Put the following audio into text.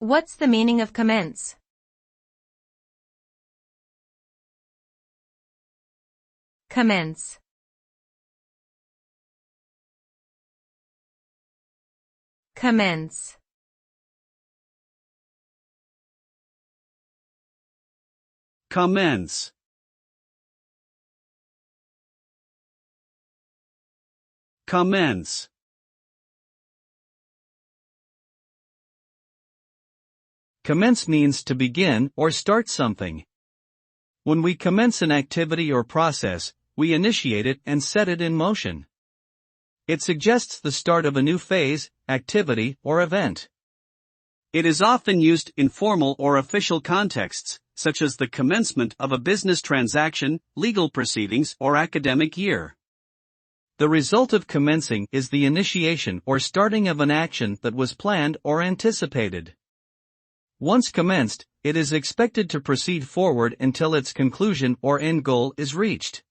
What's the meaning of commence? Commence. Commence. Commence. Commence. Commence means to begin or start something. When we commence an activity or process, we initiate it and set it in motion. It suggests the start of a new phase, activity, or event. It is often used in formal or official contexts, such as the commencement of a business transaction, legal proceedings, or academic year. The result of commencing is the initiation or starting of an action that was planned or anticipated. Once commenced, it is expected to proceed forward until its conclusion or end goal is reached.